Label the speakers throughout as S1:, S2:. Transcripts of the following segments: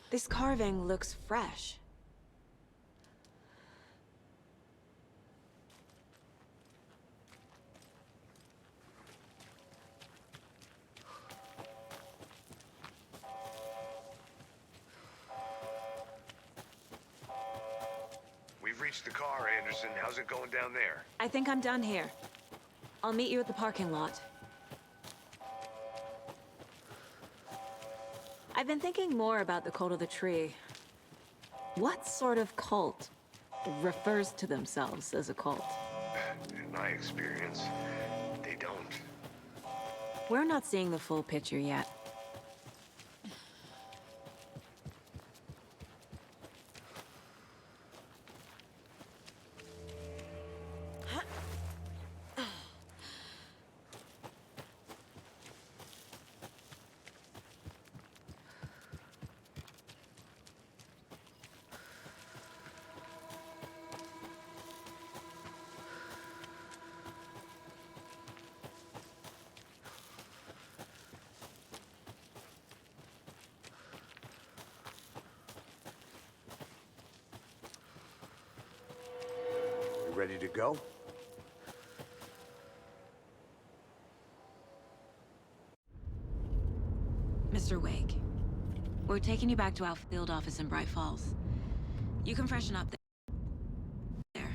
S1: This carving looks fresh.
S2: We've reached the car, Anderson. How's it going down there?
S1: I think I'm done here. I'll meet you at the parking lot. I've been thinking more about the cult of the tree. What sort of cult refers to themselves as a cult?
S2: In my experience, they don't.
S1: We're not seeing the full picture yet.
S2: Ready to go?
S1: Mr. Wake, we're taking you back to our field office in Bright Falls. You can freshen up there,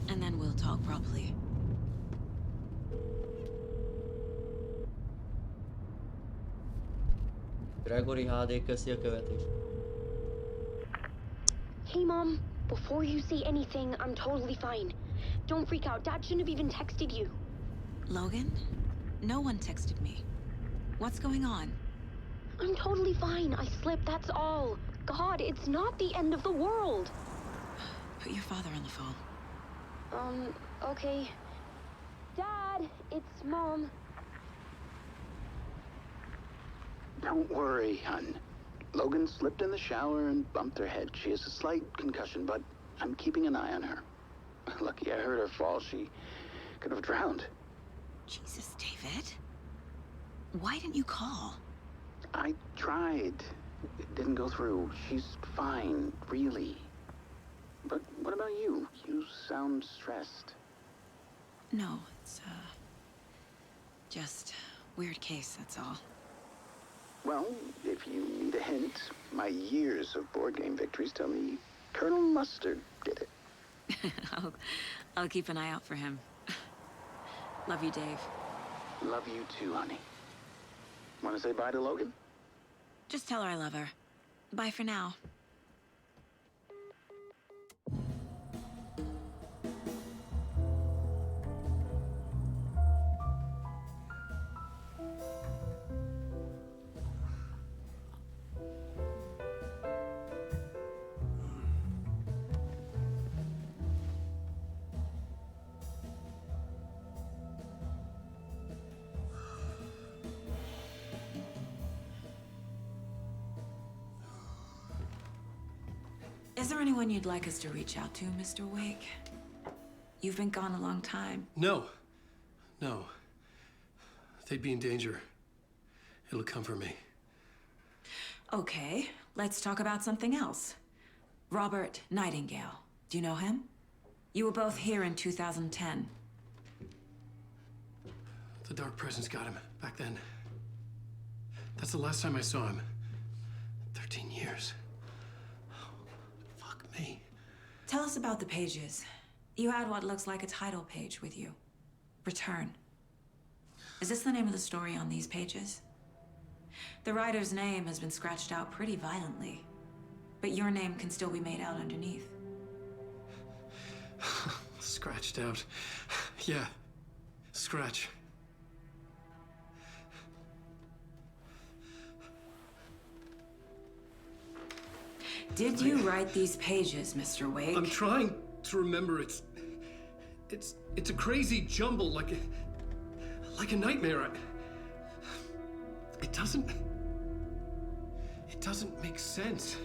S1: and then we'll talk properly.
S3: Gregory
S4: Hey, Mom. Before you say anything, I'm totally fine. Don't freak out. Dad shouldn't have even texted you.
S1: Logan? No one texted me. What's going on?
S4: I'm totally fine. I slipped, that's all. God, it's not the end of the world.
S1: Put your father on the phone.
S4: Okay. Dad, it's Mom.
S5: Don't worry, hon. Logan slipped in the shower and bumped her head. She has a slight concussion, but I'm keeping an eye on her. Lucky I heard her fall. She could have drowned.
S1: Jesus, David. Why didn't you call?
S5: I tried. It didn't go through. She's fine, really. But what about you? You sound stressed.
S1: No, it's, just weird case, that's all.
S5: Well, if you need a hint, my years of board game victories tell me Colonel Mustard did it.
S1: I'll keep an eye out for him. Love you, Dave.
S5: Love you too, honey. Want to say bye to Logan?
S1: Just tell her I love her. Bye for now. Is there anyone you'd like us to reach out to, Mr. Wake? You've been gone a long time.
S6: No. No. They'd be in danger. It'll come for me.
S1: Okay, let's talk about something else. Robert Nightingale. Do you know him? You were both here in 2010.
S6: The Dark Presence got him back then. That's the last time I saw him. 13 years. Fuck me.
S1: Tell us about the pages. You had what looks like a title page with you. Return. Is this the name of the story on these pages? The writer's name has been scratched out pretty violently, but your name can still be made out underneath.
S6: Scratched out. Yeah. Scratch.
S1: Did you write these pages, Mr. Wake?
S6: I'm trying to remember. It's a crazy jumble, like a nightmare. It doesn't make sense.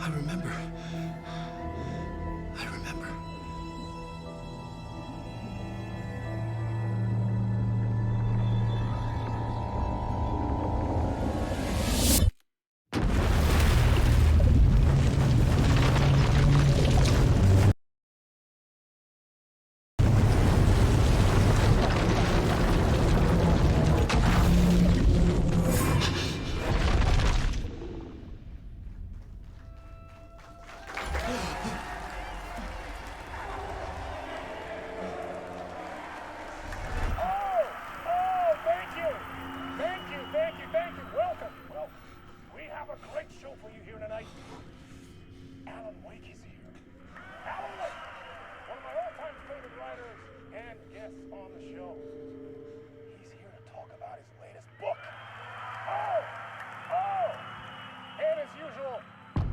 S6: I remember. I remember.
S3: Welcome. Well, we have a great show for you here tonight. Alan Wake is here. Alan Wake, one of my all-time favorite writers and guests on the show. He's here to talk about his latest book. And as usual,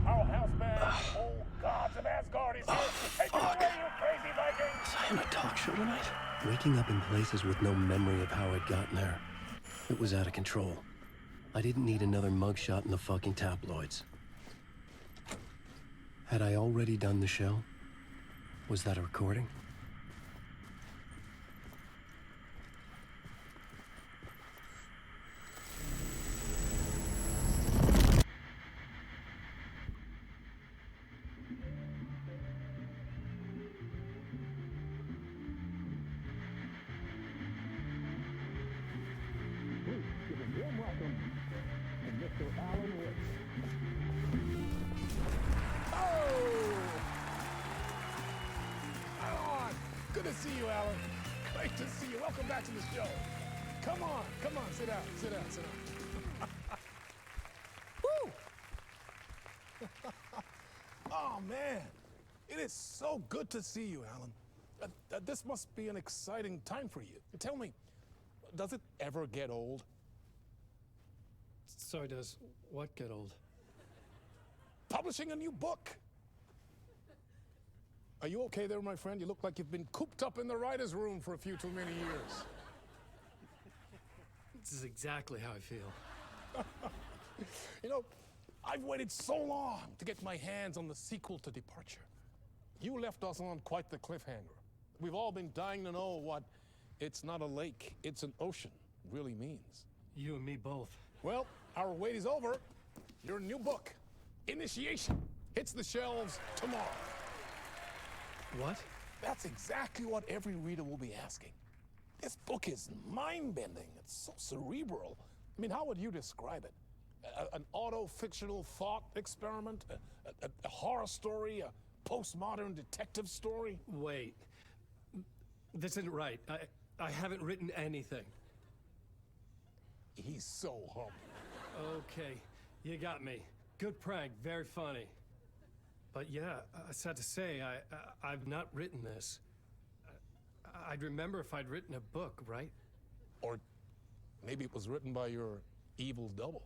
S3: our house band, Old Gods of Asgard, is here to take it away, you crazy Vikings.
S6: Was I on a talk show tonight? Waking up in places with no memory of how I'd gotten there. It was out of control. I didn't need another mugshot in the fucking tabloids. Had I already done the show? Was that a recording?
S3: Good to see you, Alan. Great to see you. Welcome back to the show. Come on, sit down. Woo! Oh, man. It is so good to see you, Alan. This must be an exciting time for you. Tell me, does it ever get old?
S6: So does what get old?
S3: Publishing a new book. Are you okay there, my friend? You look like you've been cooped up in the writer's room for a few too many years.
S6: This is exactly how I feel.
S3: You know, I've waited so long to get my hands on the sequel to Departure. You left us on quite the cliffhanger. We've all been dying to know what "it's not a lake, it's an ocean" really means.
S6: You and me both.
S3: Well, our wait is over. Your new book, Initiation, hits the shelves tomorrow.
S6: What?
S3: That's exactly what every reader will be asking. This book is mind-bending. It's so cerebral. I mean, how would you describe it? An auto-fictional thought experiment? A horror story? A postmodern detective story?
S6: Wait. This isn't right. I haven't written anything.
S3: He's so humble.
S6: Okay, you got me. Good prank, very funny. But yeah, sad to say, I've not written this. I'd remember if I'd written a book, right?
S3: Or maybe it was written by your evil double.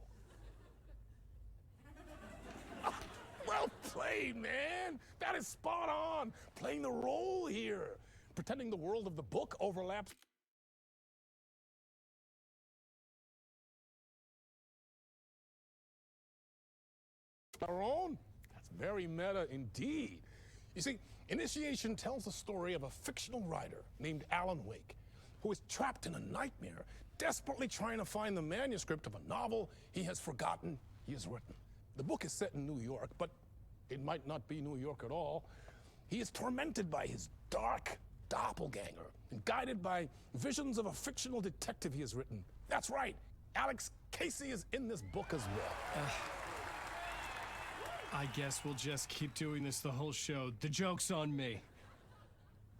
S3: Well played, man! That is spot on! Playing the role here. Pretending the world of the book overlaps our own. That's very meta indeed. You see, Initiation tells the story of a fictional writer named Alan Wake, who is trapped in a nightmare, desperately trying to find the manuscript of a novel he has forgotten he has written. The book is set in New York, but it might not be New York at all. He is tormented by his dark doppelganger and guided by visions of a fictional detective he has written. That's right, Alex Casey is in this book as well.
S6: I guess we'll just keep doing this the whole show. The joke's on me.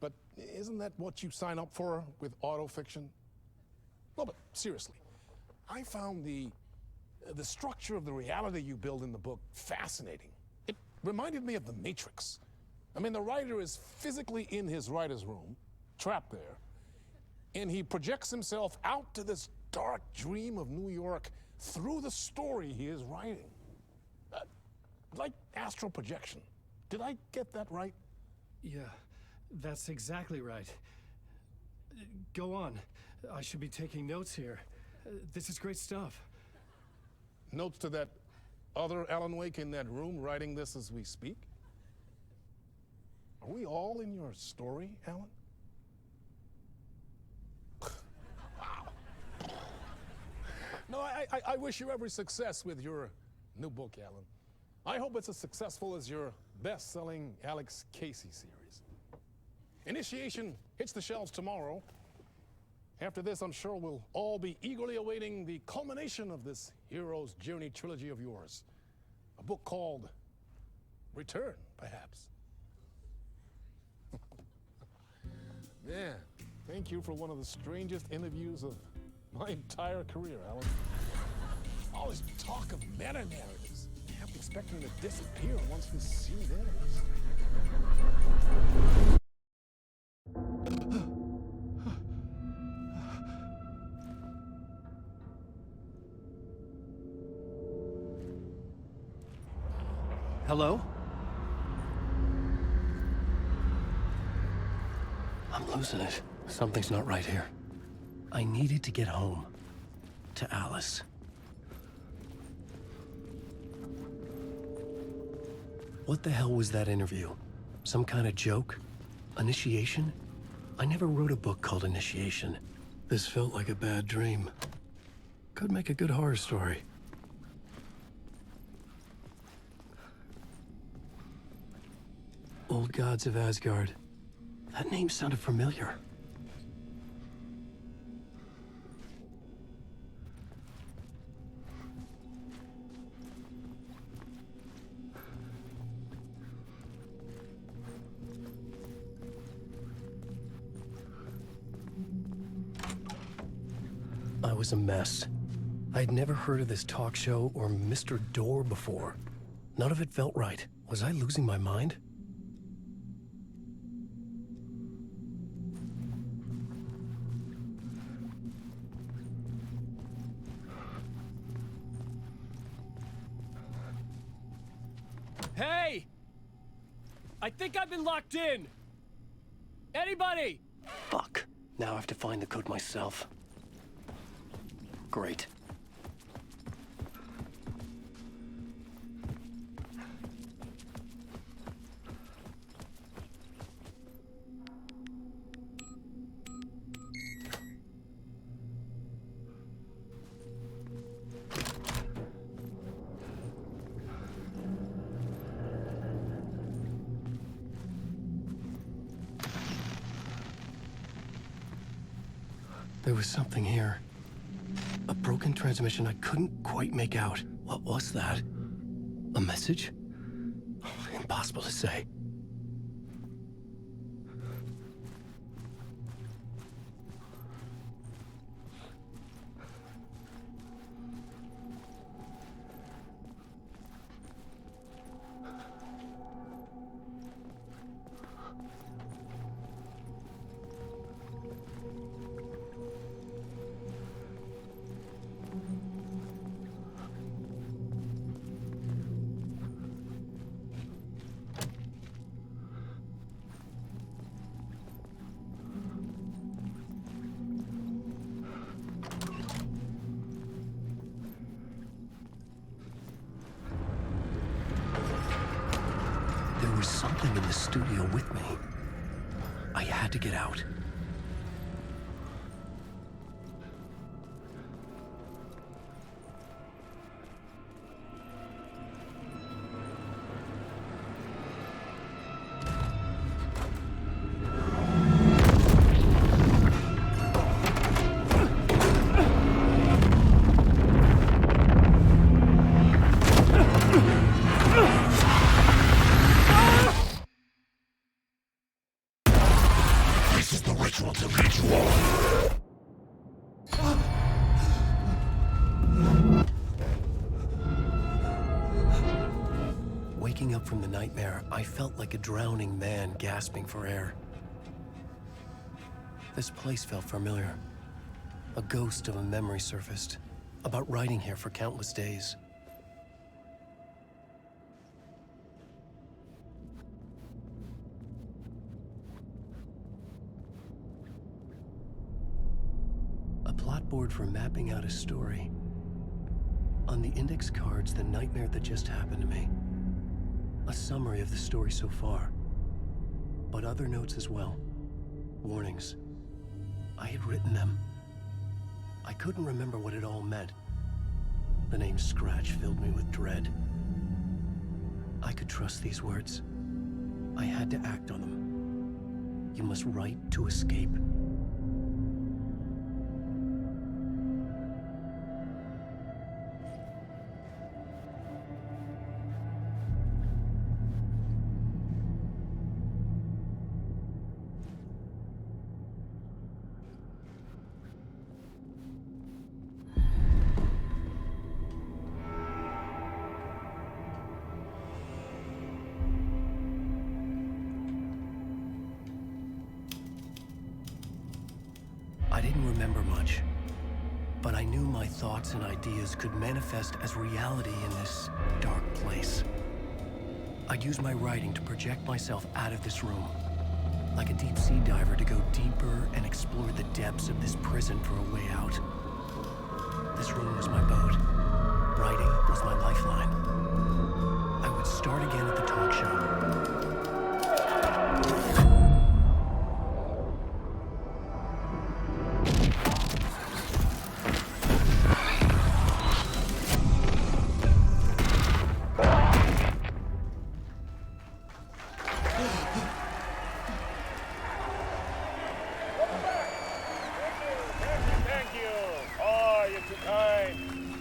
S3: But isn't that what you sign up for with autofiction? No, but seriously, I found the structure of the reality you build in the book fascinating. It reminded me of The Matrix. I mean, the writer is physically in his writer's room, trapped there, and he projects himself out to this dark dream of New York through the story he is writing. Like astral projection. Did I get that right?
S6: Yeah, that's exactly right. Go on. I should be taking notes here. This is great stuff.
S3: Notes to that other Alan Wake in that room writing this as we speak? Are we all in your story, Alan? Wow. No, I wish you every success with your new book, Alan. I hope it's as successful as your best-selling Alex Casey series. Initiation hits the shelves tomorrow. After this, I'm sure we'll all be eagerly awaiting the culmination of this hero's journey trilogy of yours. A book called Return, perhaps. Yeah, thank you for one of the strangest interviews of my entire career, Alan. All this talk of meta-narratives. I'm expecting to disappear once this scene ends.
S6: Hello? I'm losing it. Something's not right here. I needed to get home. To Alice. What the hell was that interview? Some kind of joke? Initiation? I never wrote a book called Initiation. This felt like a bad dream. Could make a good horror story. Old Gods of Asgard. That name sounded familiar. I was a mess. I'd never heard of this talk show or Mr. Door before. None of it felt right. Was I losing my mind? Hey! I think I've been locked in! Anybody! Fuck. Now I have to find the code myself. Great. There was something here. A broken transmission I couldn't quite make out. What was that? A message? Impossible to say. There was something in the studio with me. I had to get out. Waking up from the nightmare, I felt like a drowning man gasping for air. This place felt familiar. A ghost of a memory surfaced, about riding here for countless days. A plot board for mapping out a story.
S7: On the index cards, the nightmare that just happened to me. A summary of the story so far. But other notes as well. Warnings. I had written them. I couldn't remember what it all meant. The name Scratch filled me with dread. I could trust these words. I had to act on them. You must write to escape. I didn't remember much, but I knew my thoughts and ideas could manifest as reality in this dark place. I'd use my writing to project myself out of this room, like a deep sea diver to go deeper and explore the depths of this prison for a way out. This room was my boat. Writing was my lifeline. I would start again at the talk show.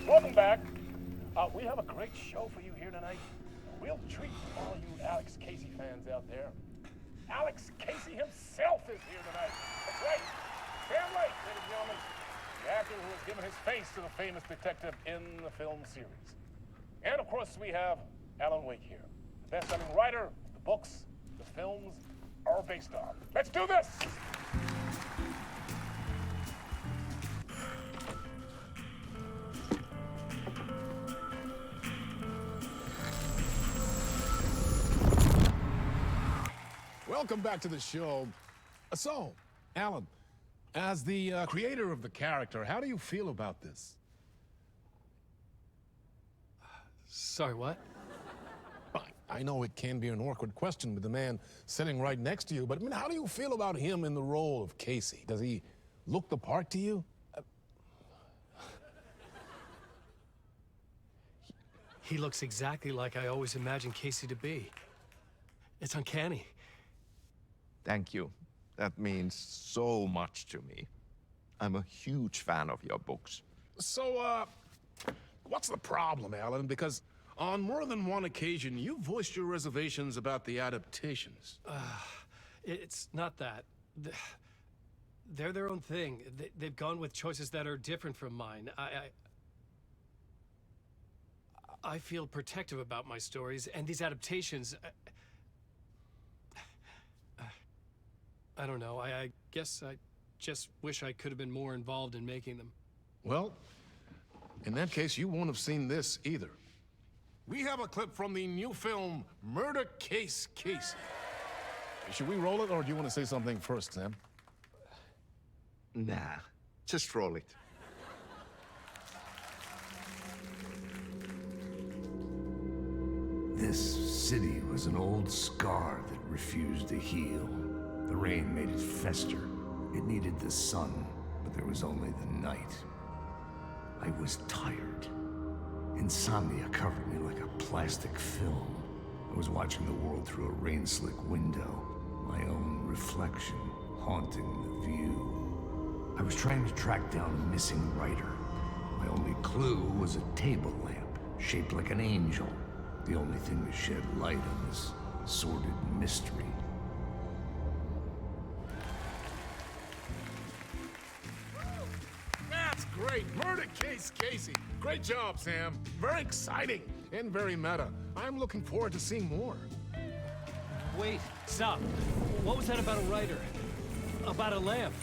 S3: Welcome back. We have a great show for you here tonight. Real treat for all you Alex Casey fans out there. Alex Casey himself is here tonight. That's right. Sam Lake, ladies and gentlemen. The actor who has given his face to the famous detective in the film series. And of course, we have Alan Wake here. The best-selling writer the books, the films are based on. Let's do this! Welcome back to the show. So, Alan, as the creator of the character, how do you feel about this?
S6: Sorry, what?
S3: I know it can be an awkward question with the man sitting right next to you, but I mean, how do you feel about him in the role of Casey? Does he look the part to you?
S6: He looks exactly like I always imagined Casey to be. It's uncanny.
S8: Thank you. That means so much to me. I'm a huge fan of your books.
S3: So, what's the problem, Alan? Because on more than one occasion, you voiced your reservations about the adaptations.
S6: It's not that. They're their own thing. They've gone with choices that are different from mine. I feel protective about my stories, and these adaptations... I don't know. I guess I just wish I could have been more involved in making them.
S3: Well, in that case, you won't have seen this either. We have a clip from the new film, Murder Case Casey. Should we roll it, or do you want to say something first, Sam?
S8: Nah, just roll it.
S9: This city was an old scar that refused to heal. The rain made it fester. It needed the sun, but there was only the night. I was tired. Insomnia covered me like a plastic film. I was watching the world through a rain-slick window, my own reflection haunting the view. I was trying to track down a missing writer. My only clue was a table lamp, shaped like an angel. The only thing to shed light on this sordid mystery.
S3: That's great! Murder Case Casey! Great job, Sam. Very exciting and very meta. I'm looking forward to seeing more.
S6: Wait, stop. What was that about a writer? About a lamp?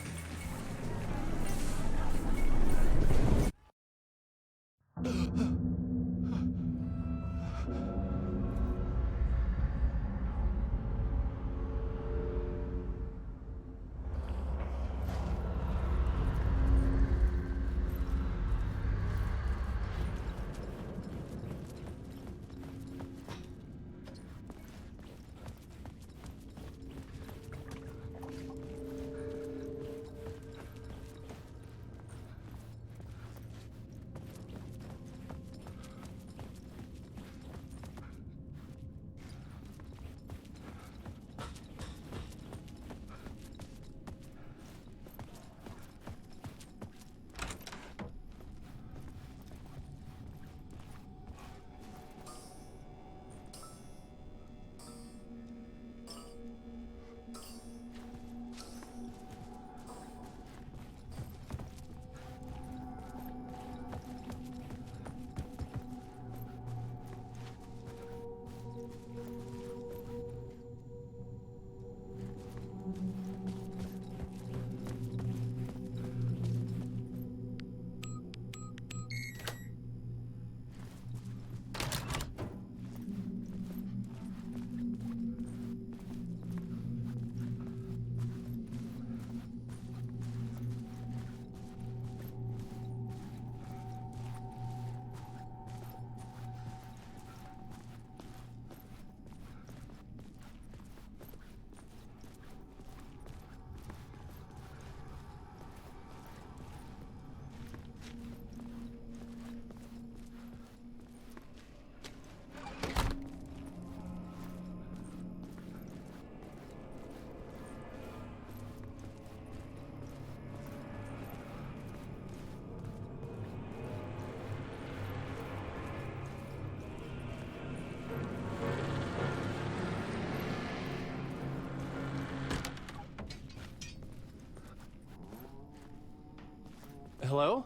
S7: Hello?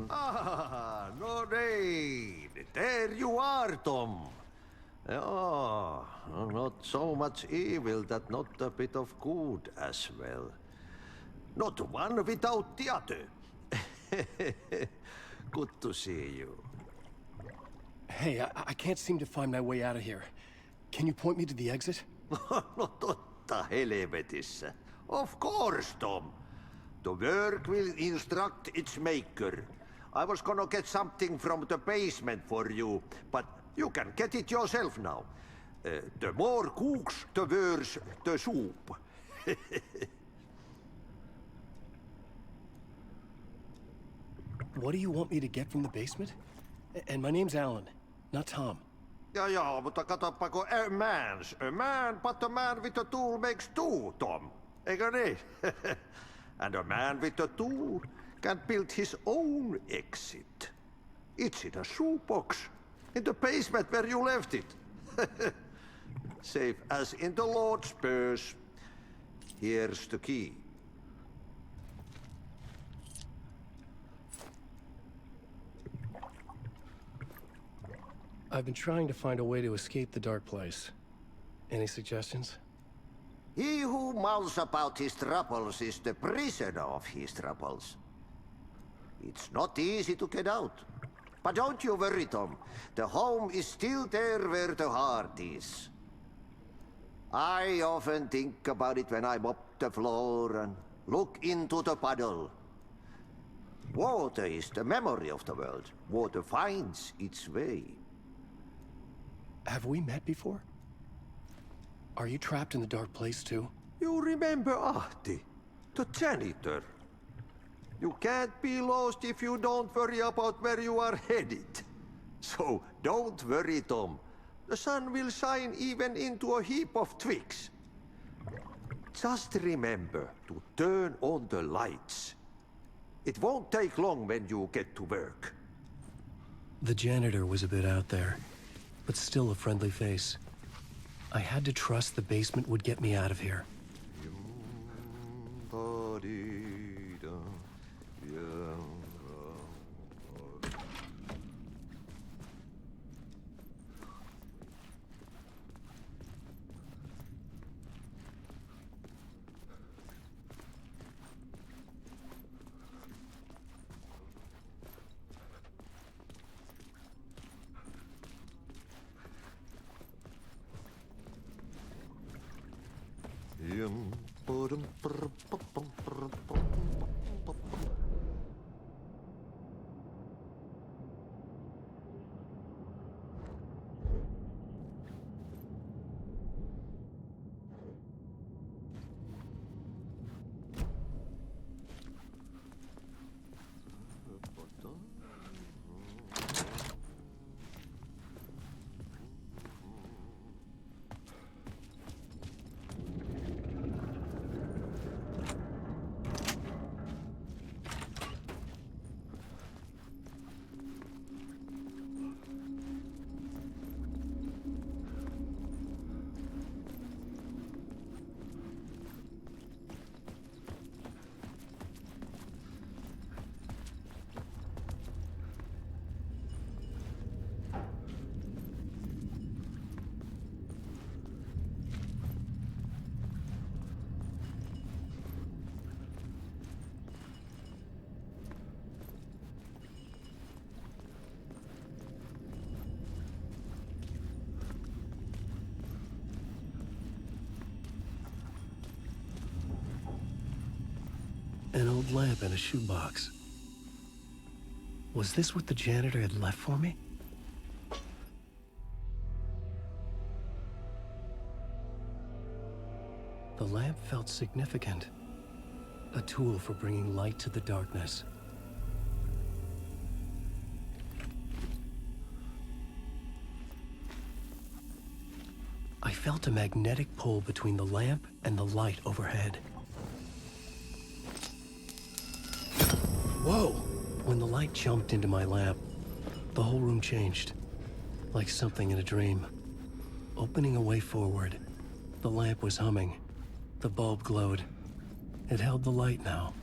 S10: Ah, Noreen! There you are, Tom. Oh, not so much evil that not a bit of good as well. Not one without the other. Good to see you.
S7: Hey, I can't seem to find my way out of here. Can you point me to the exit?
S10: No totta helvetissä. Of course, Tom. The work will instruct its maker. I was gonna get something from the basement for you, but you can get it yourself now. The more cooks, the worse the soup.
S7: What do you want me to get from the basement? And my name's Alan, not Tom.
S10: Ja, mutta katsoppa, a man, but a man with a tool makes two, Tom. Eikö niin? And a man with a tool can build his own exit. It's in a shoebox, in the basement where you left it. Safe as in the Lord's purse. Here's the key.
S7: I've been trying to find a way to escape the dark place. Any suggestions?
S10: He who mouths about his troubles is the prisoner of his troubles. It's not easy to get out. But don't you worry, Tom. The home is still there where the heart is. I often think about it when I mop the floor and look into the puddle. Water is the memory of the world. Water finds its way.
S7: Have we met before? Are you trapped in the dark place too?
S10: You remember Ahti, the janitor. You can't be lost if you don't worry about where you are headed. So don't worry, Tom. The sun will shine even into a heap of twigs. Just remember to turn on the lights. It won't take long when you get to work.
S7: The janitor was a bit out there, but still a friendly face. I had to trust the basement would get me out of here. An old lamp in a shoebox. Was this what the janitor had left for me? The lamp felt significant. A tool for bringing light to the darkness. I felt a magnetic pull between the lamp and the light overhead. Whoa! When the light jumped into my lamp, the whole room changed, like something in a dream. Opening a way forward, the lamp was humming. The bulb glowed. It held the light now.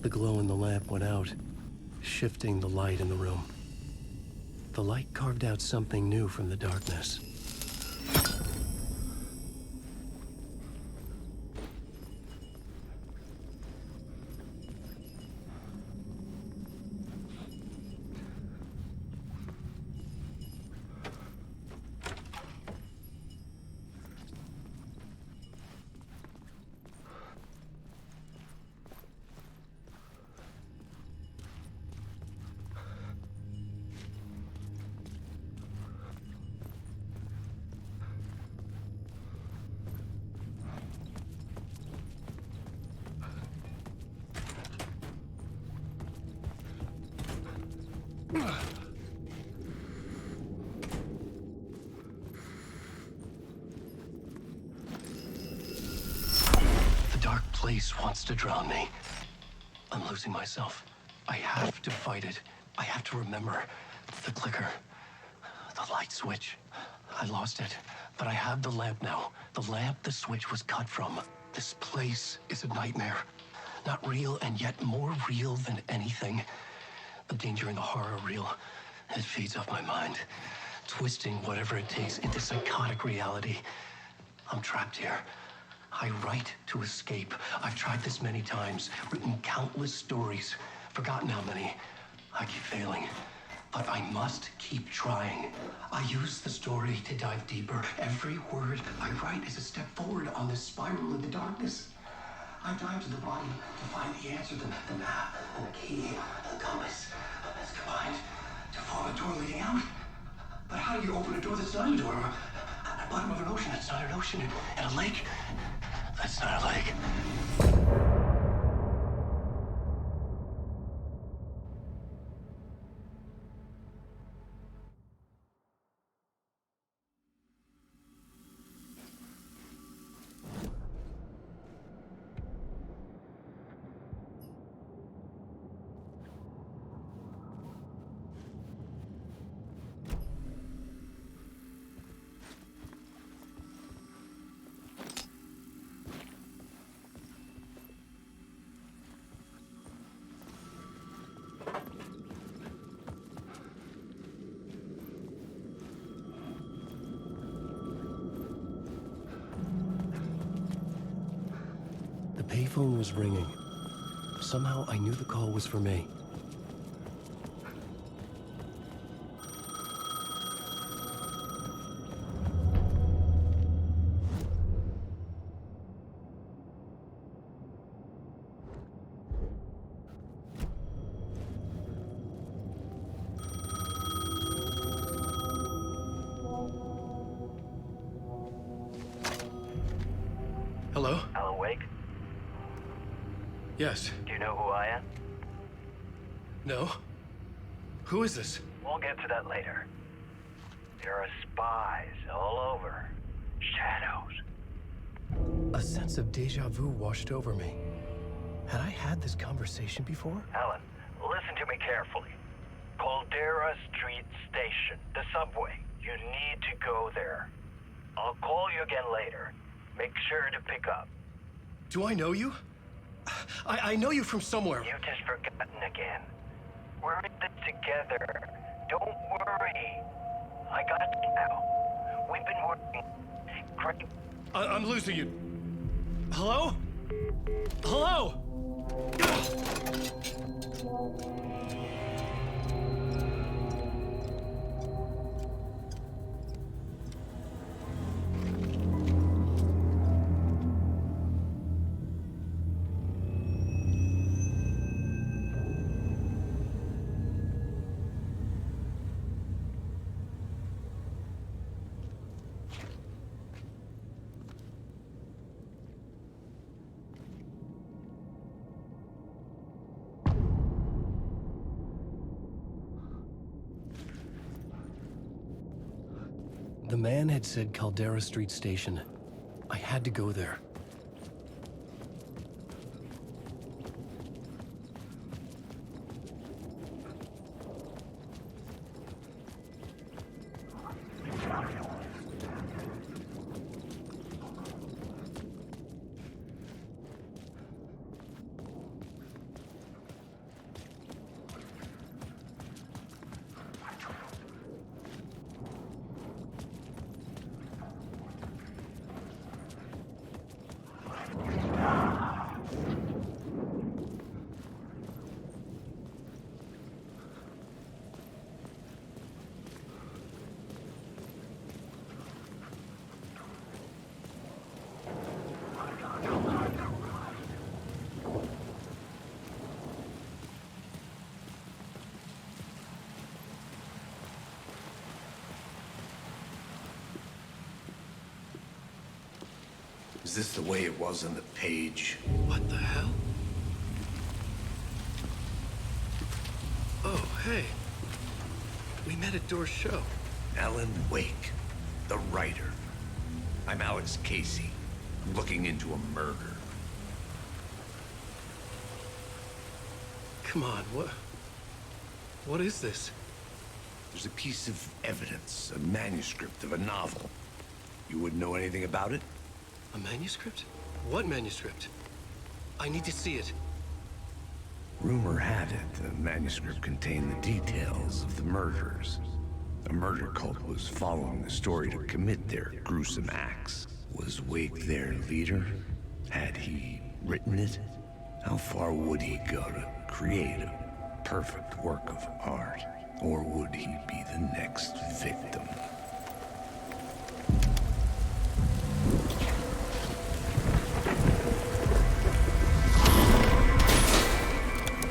S7: The glow in the lamp went out, shifting the light in the room. The light carved out something new from the darkness. The dark place wants to drown me. I'm losing myself. I have to fight it. I have to remember the clicker, the light switch. I lost it, but I have the lamp now. The lamp the switch was cut from. This place is a nightmare. Not real, and yet more real than anything. The danger and the horror are real. It feeds off my mind, twisting whatever it takes into psychotic reality. I'm trapped here. I write to escape. I've tried this many times, written countless stories, forgotten how many. I keep failing, but I must keep trying. I use the story to dive deeper. Every word I write is a step forward on this spiral in the darkness. I dive to the bottom to find the answer, the map, and the key, and the compass. It's combined to form a door leading out. But how do you open a door that's not a door? At the bottom of an ocean that's not an ocean, and a lake that's not a lake. The payphone was ringing. Somehow I knew the call was for me. Hello?
S11: Alan Wake?
S7: Yes.
S11: Do you know who I am?
S7: No? Who is this?
S11: We'll get to that later. There are spies all over. Shadows.
S7: A sense of deja vu washed over me. Had I had this conversation before?
S11: Alan, listen to me carefully. Caldera Street Station, the subway. You need to go there. I'll call you again later. Make sure to pick up.
S7: Do I know you? I know you from somewhere.
S11: You've just forgotten again. We're in this together. Don't worry. I got you now. We've been working great.
S7: I'm losing you. Hello? Hello? man had said Caldera Street Station. I had to go there.
S9: Is this the way it was on the page?
S7: What the hell? Oh, hey. We met at Door's show.
S9: Alan Wake, the writer. I'm Alex Casey. I'm looking into a murder.
S7: Come on, what is this?
S9: There's a piece of evidence, a manuscript of a novel. You wouldn't know anything about it?
S7: A manuscript? What manuscript? I need to see it.
S9: Rumor had it the manuscript contained the details of the murders. A murder cult was following the story to commit their gruesome acts. Was Wake their leader? Had he written it? How far would he go to create a perfect work of art? Or would he be the next victim?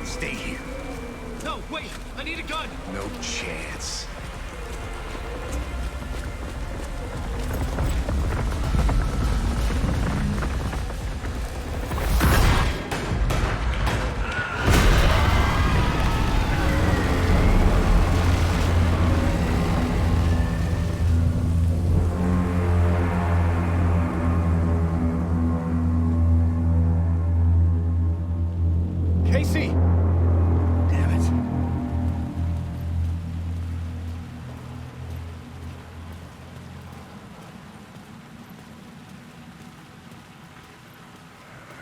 S9: Stay here.
S7: No, wait! I need a gun!
S9: No chance.
S7: Casey! Damn it.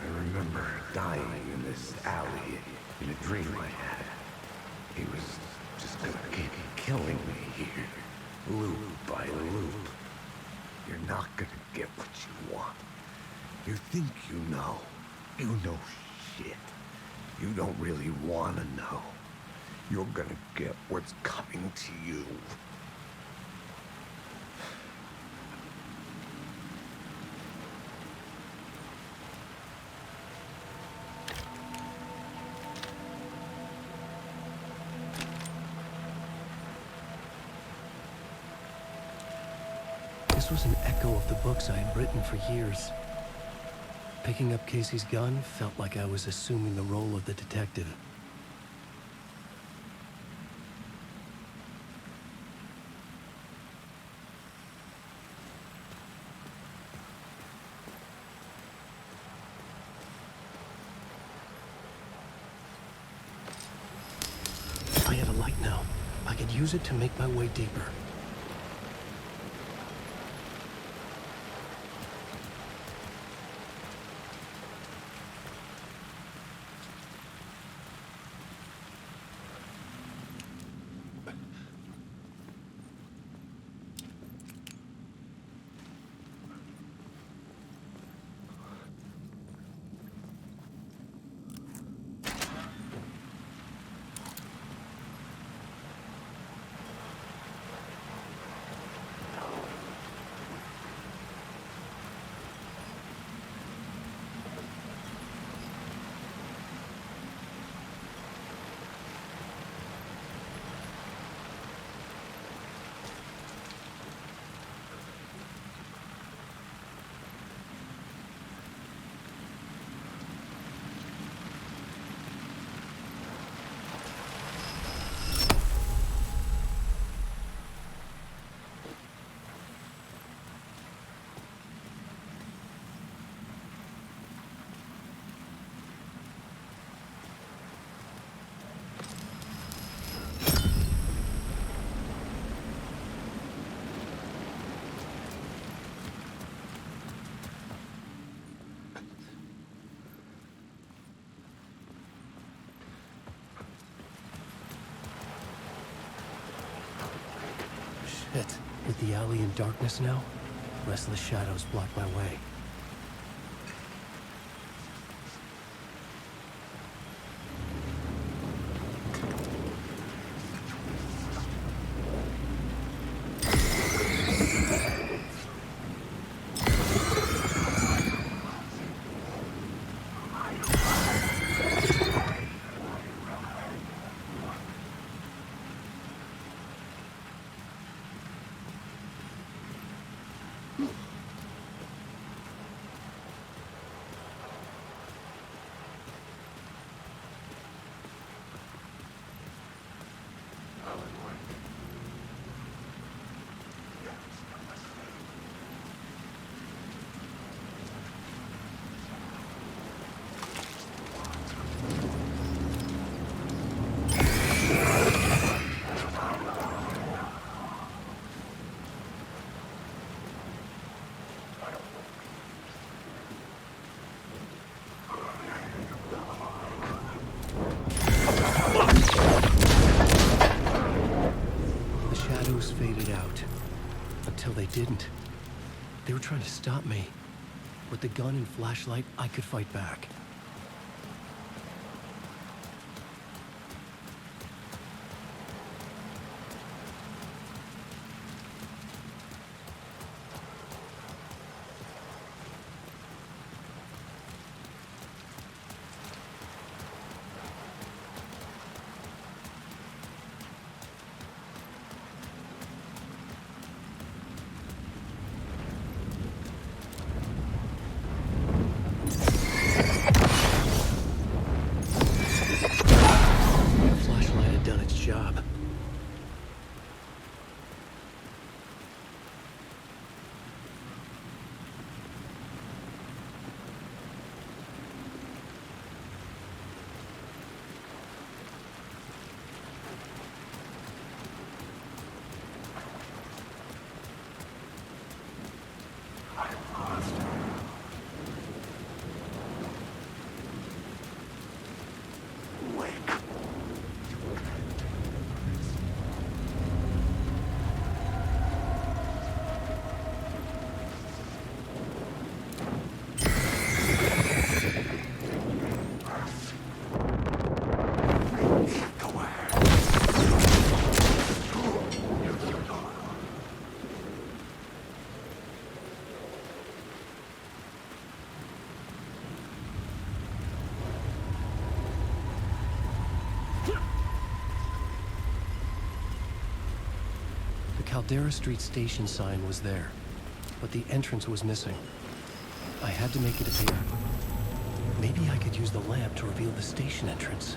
S9: I remember dying in this alley in a dream I had. He was just gonna keep killing me here, loop by loop. You're not gonna get what you want. You think you know. You know shit. You don't really want to know. You're gonna get what's coming to you.
S7: This was an echo of the books I had written for years. Picking up Casey's gun felt like I was assuming the role of the detective. I had a light now. I could use it to make my way deeper. pit. With the alley in darkness now, restless shadows block my way. Faded out. Until they didn't. They were trying to stop me. With the gun and flashlight, I could fight back. Caldera Street station sign was there, but the entrance was missing. I had to make it appear. Maybe I could use the lamp to reveal the station entrance.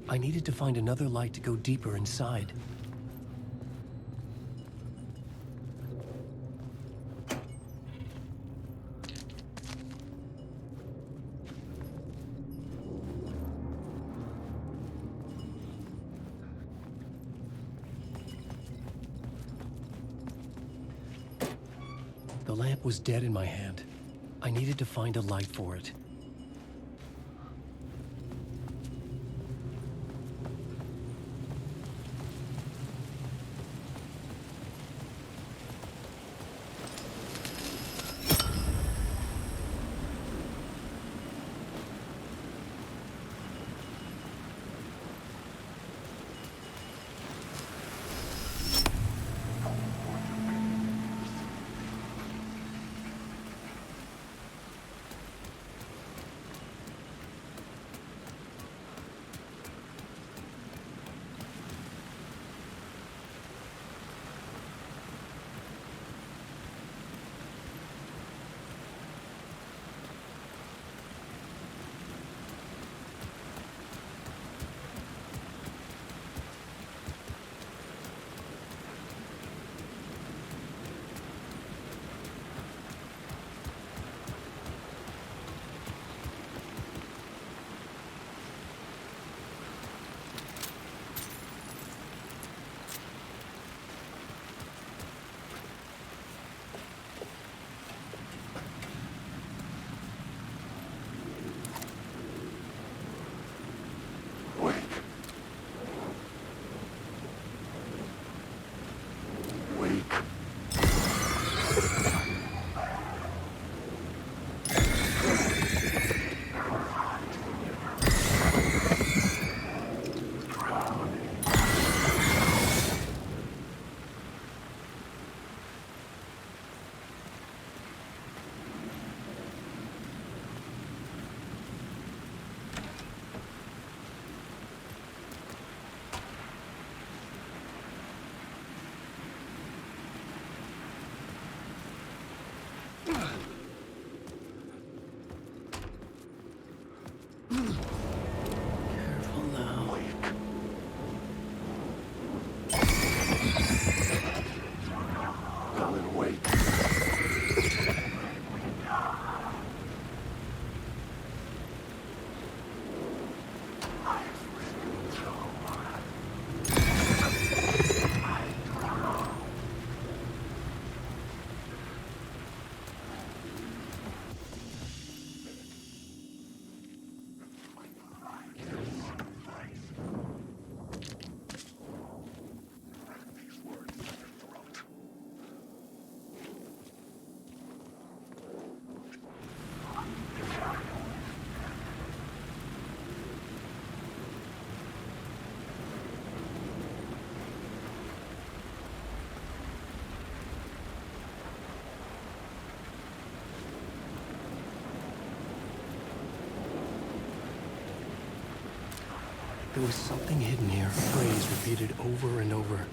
S7: I needed to find another light to go deeper inside. The lamp was dead in my hand. I needed to find a light for it. Careful now.
S9: Alan Wake.
S7: There was something hidden here, a phrase repeated over and over.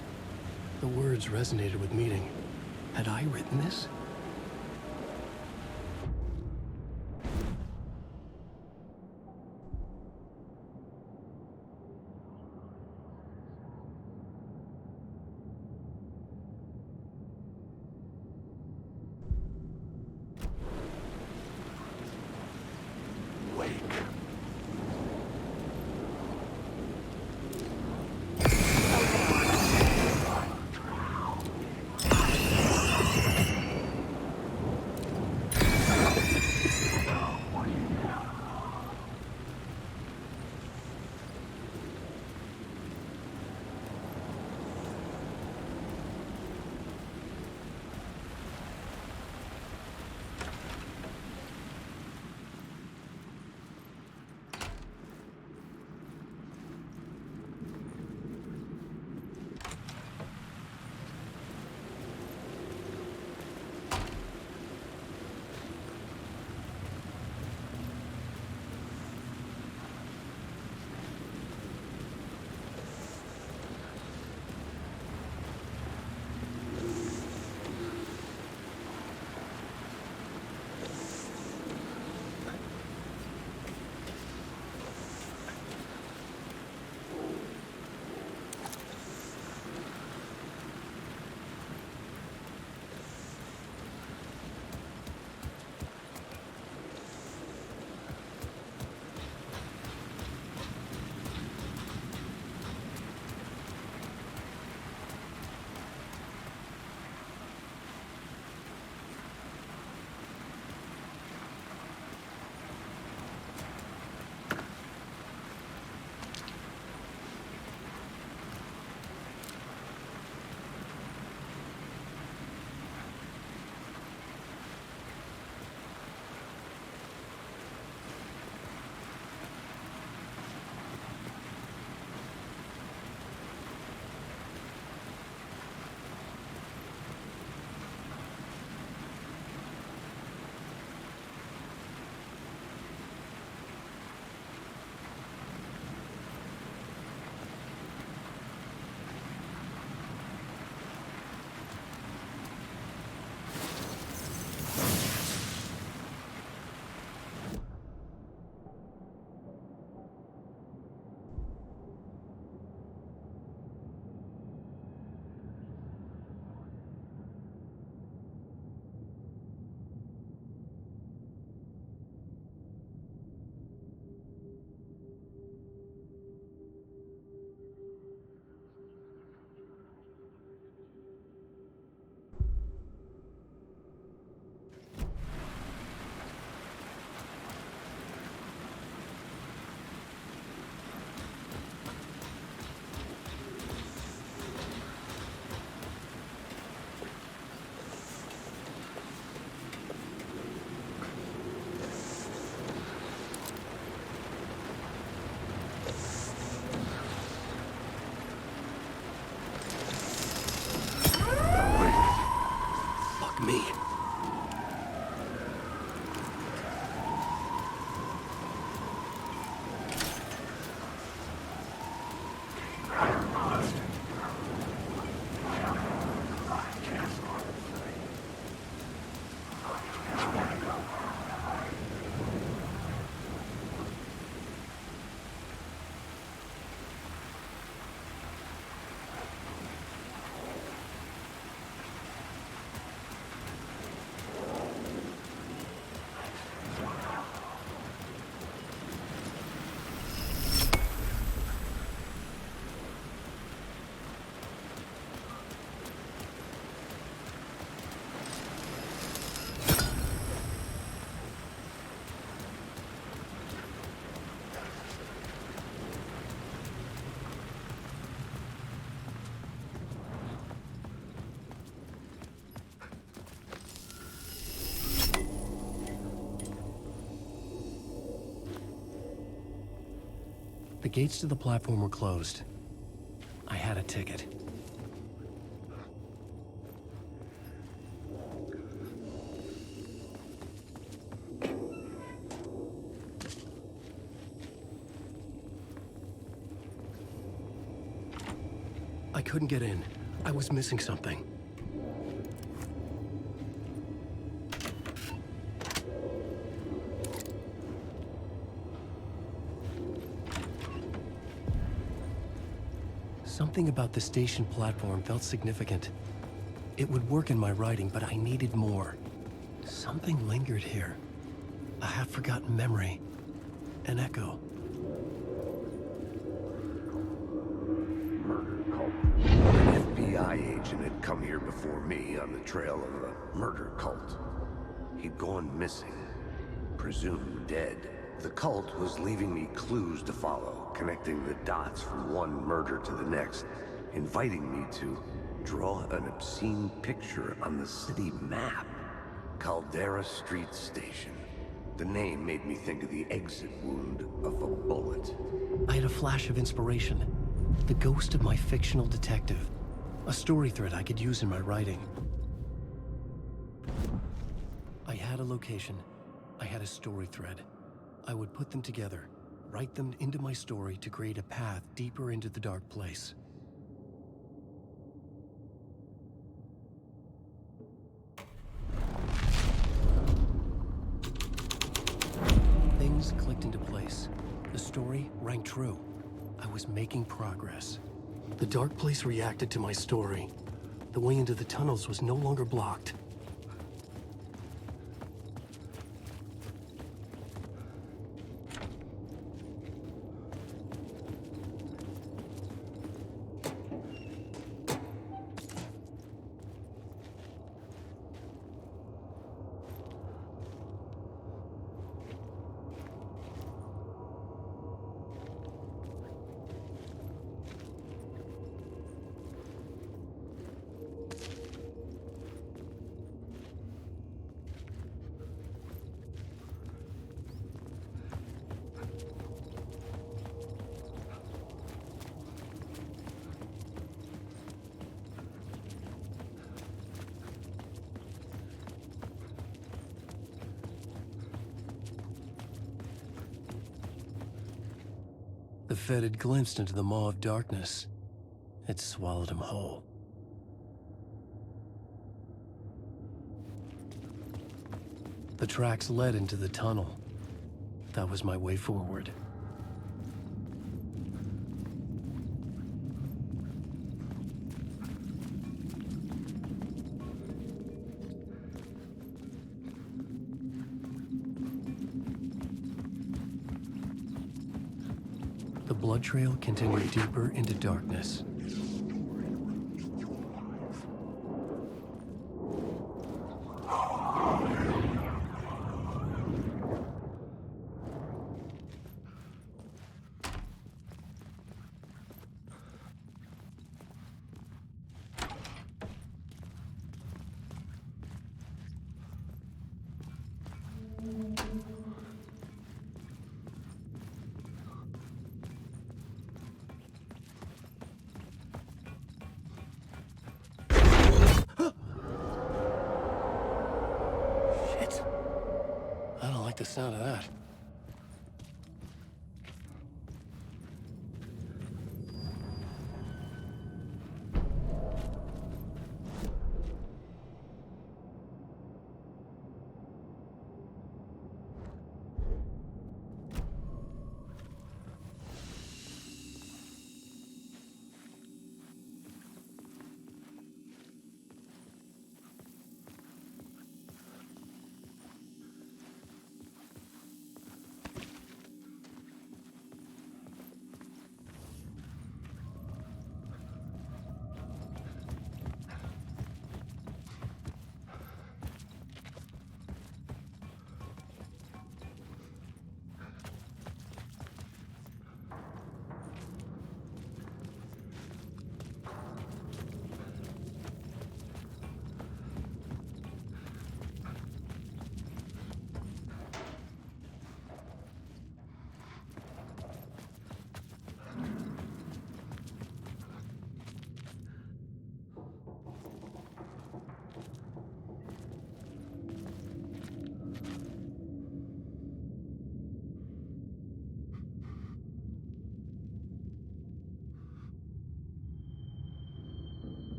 S7: The words resonated with meaning. Had I written this? The gates to the platform were closed. I had a ticket. I couldn't get in. I was missing something. Something about the station platform felt significant. It would work in my writing, but I needed more. Something lingered here. A half-forgotten memory. An echo.
S9: Murder cult. An FBI agent had come here before me on the trail of a murder cult. He'd gone missing, presumed dead. The cult was leaving me clues to follow, connecting the dots from one murder to the next, inviting me to draw an obscene picture on the city map. Caldera Street Station. The name made me think of the exit wound of a bullet.
S7: I had a flash of inspiration. The ghost of my fictional detective. A story thread I could use in my writing. I had a location. I had a story thread. I would put them together, write them into my story to create a path deeper into the dark place. Things clicked into place. The story rang true. I was making progress. The dark place reacted to my story. The way into the tunnels was no longer blocked. The Fed had glimpsed into the maw of darkness. It swallowed him whole. The tracks led into the tunnel. That was my way forward. The blood trail continued deeper into darkness. I don't like the sound of that.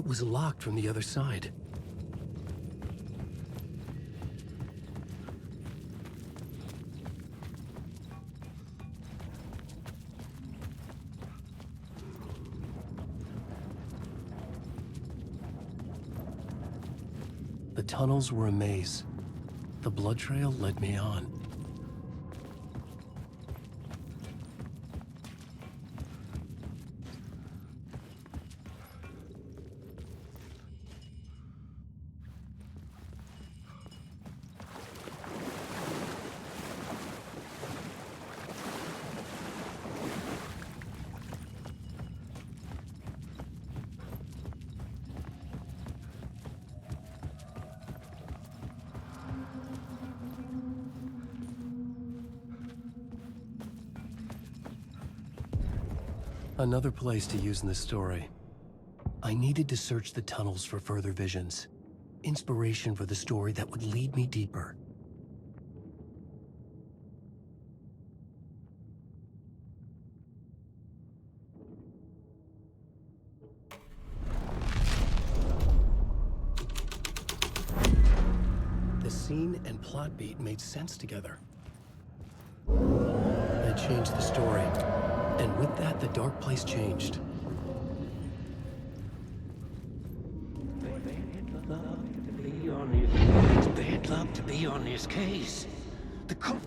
S7: It was locked from the other side. The tunnels were a maze. The blood trail led me on. Another place to use in this story. I needed to search the tunnels for further visions. Inspiration for the story that would lead me deeper. The scene and plot beat made sense together. I changed the story. And with that, the dark place changed.
S12: It's bad luck to be on this case. The cult...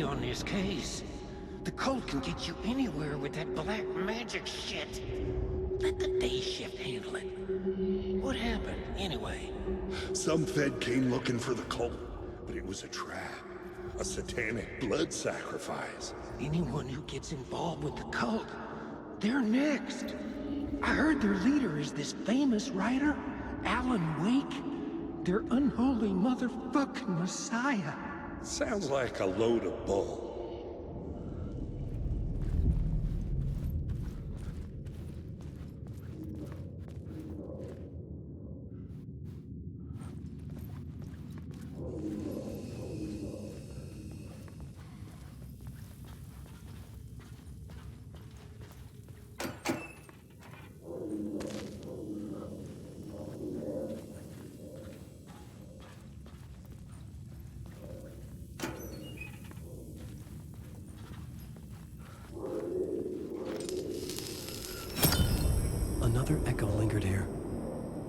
S12: on this case. The cult can get you anywhere with that black magic shit. Let the day shift handle it. What happened, anyway?
S13: Some Fed came looking for the cult, but it was a trap. A satanic blood sacrifice.
S12: Anyone who gets involved with the cult, they're next. I heard their leader is this famous writer, Alan Wake. Their unholy motherfucking messiah.
S13: Sounds like a load of bull.
S7: Another echo lingered here,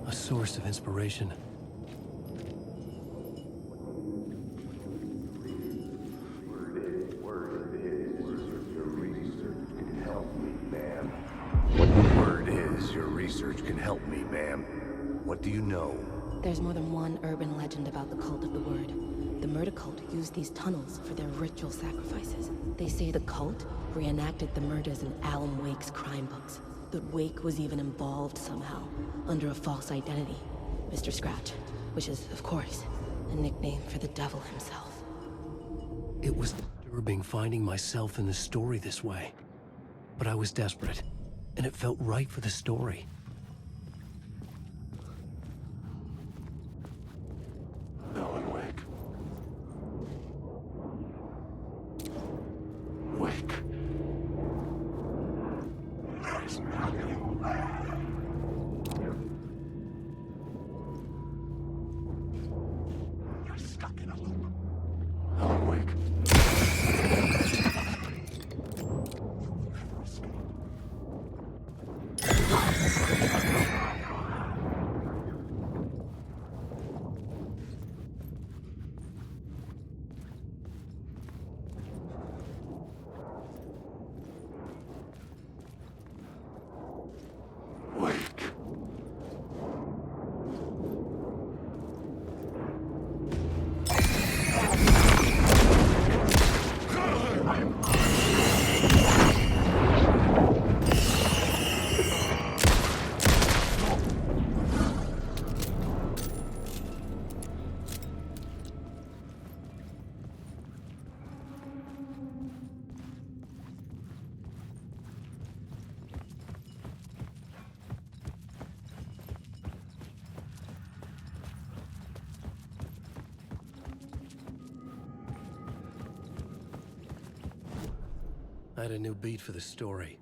S7: a source of inspiration.
S9: Word is your research can help me, ma'am. What do you know?
S14: There's more than one urban legend about the Cult of the Word. The murder cult used these tunnels for their ritual sacrifices. They say the cult reenacted the murders in Alan Wake's crime books. That Wake was even involved somehow, under a false identity. Mr. Scratch, which is, of course, a nickname for the devil himself.
S7: It was disturbing finding myself in the story this way. But I was desperate, and it felt right for the story.
S13: Alan Wake. Wake. There's nothing there. You're stuck in a loop. Alan Wake.
S7: I had a new beat for the story.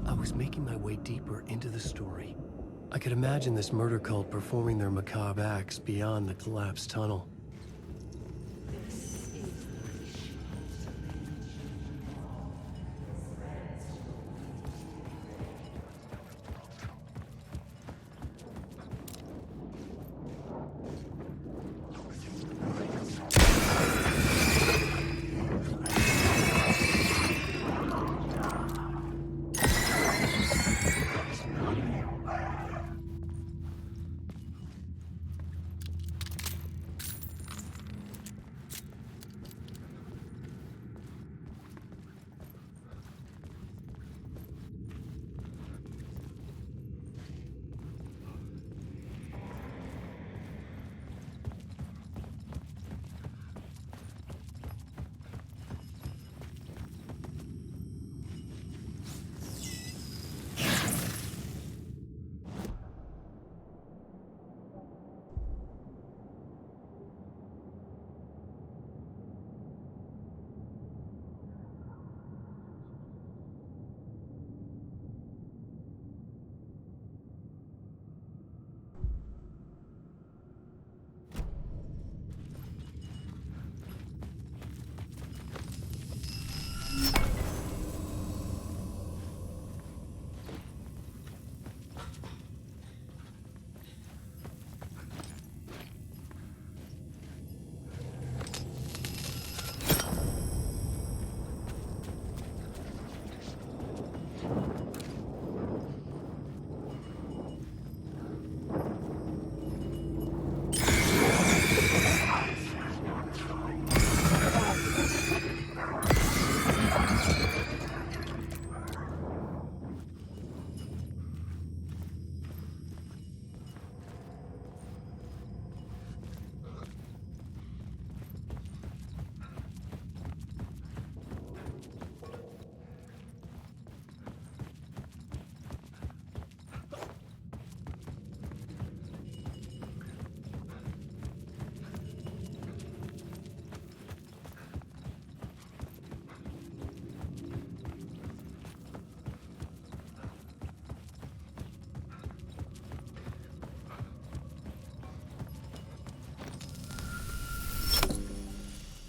S7: I was making my way deeper into the story. I could imagine this murder cult performing their macabre acts beyond the collapsed tunnel.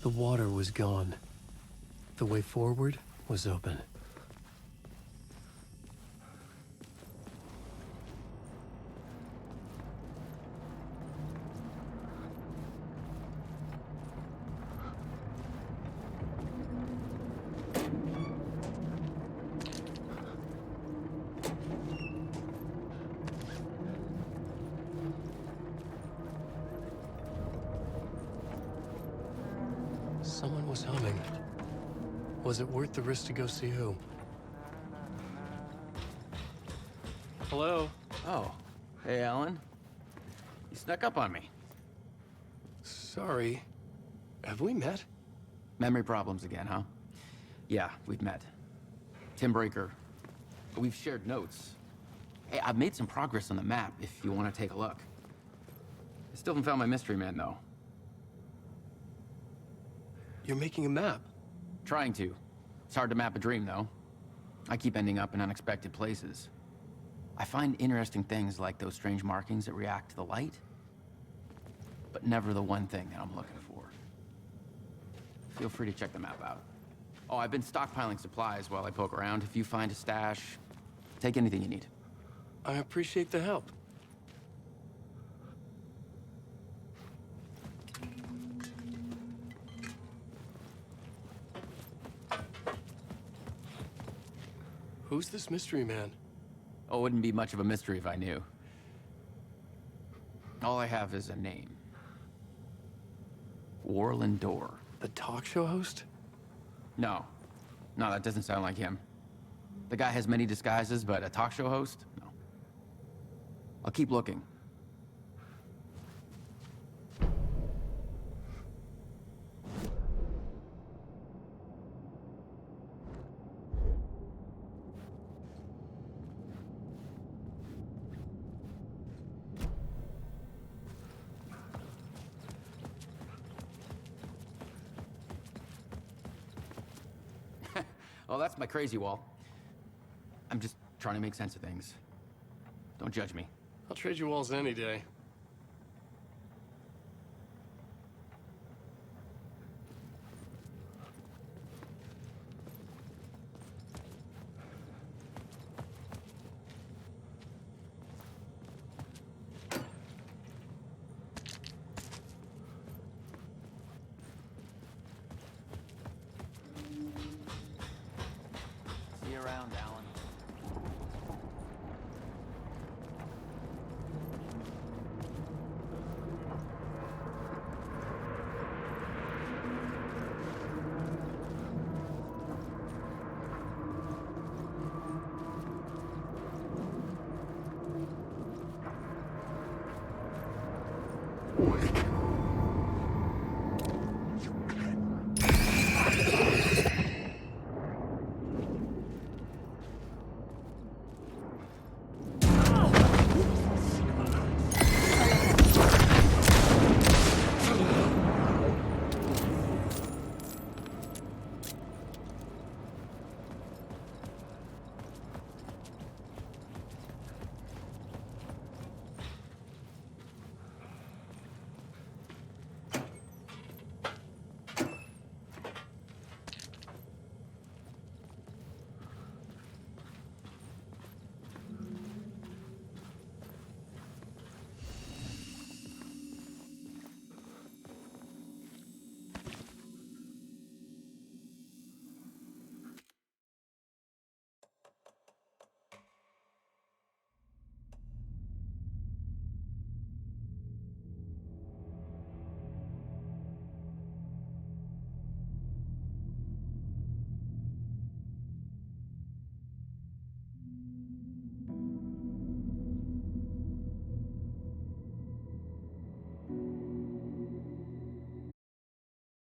S7: The water was gone. The way forward was open. Someone was humming. Was it worth the risk to go see who?
S15: Hello? Oh. Hey, Alan. You snuck up on me.
S7: Sorry. Have we met?
S15: Memory problems again, huh? Yeah, we've met. Tim Breaker. We've shared notes. Hey, I've made some progress on the map if you want to take a look. I still haven't found my mystery man, though.
S7: You're making a map?
S15: Trying to. It's hard to map a dream, though. I keep ending up in unexpected places. I find interesting things like those strange markings that react to the light, but never the one thing that I'm looking for. Feel free to check the map out. Oh, I've been stockpiling supplies while I poke around. If you find a stash, take anything you need.
S7: I appreciate the help. Who's this mystery man?
S15: Oh, it wouldn't be much of a mystery if I knew. All I have is a name. Warlin Door.
S7: The talk show host?
S15: No. No, that doesn't sound like him. The guy has many disguises, but a talk show host? No. I'll keep looking. Oh, that's my crazy wall. I'm just trying to make sense of things. Don't judge me.
S6: I'll trade you walls any day.
S15: See you around, Alan.
S9: Wake.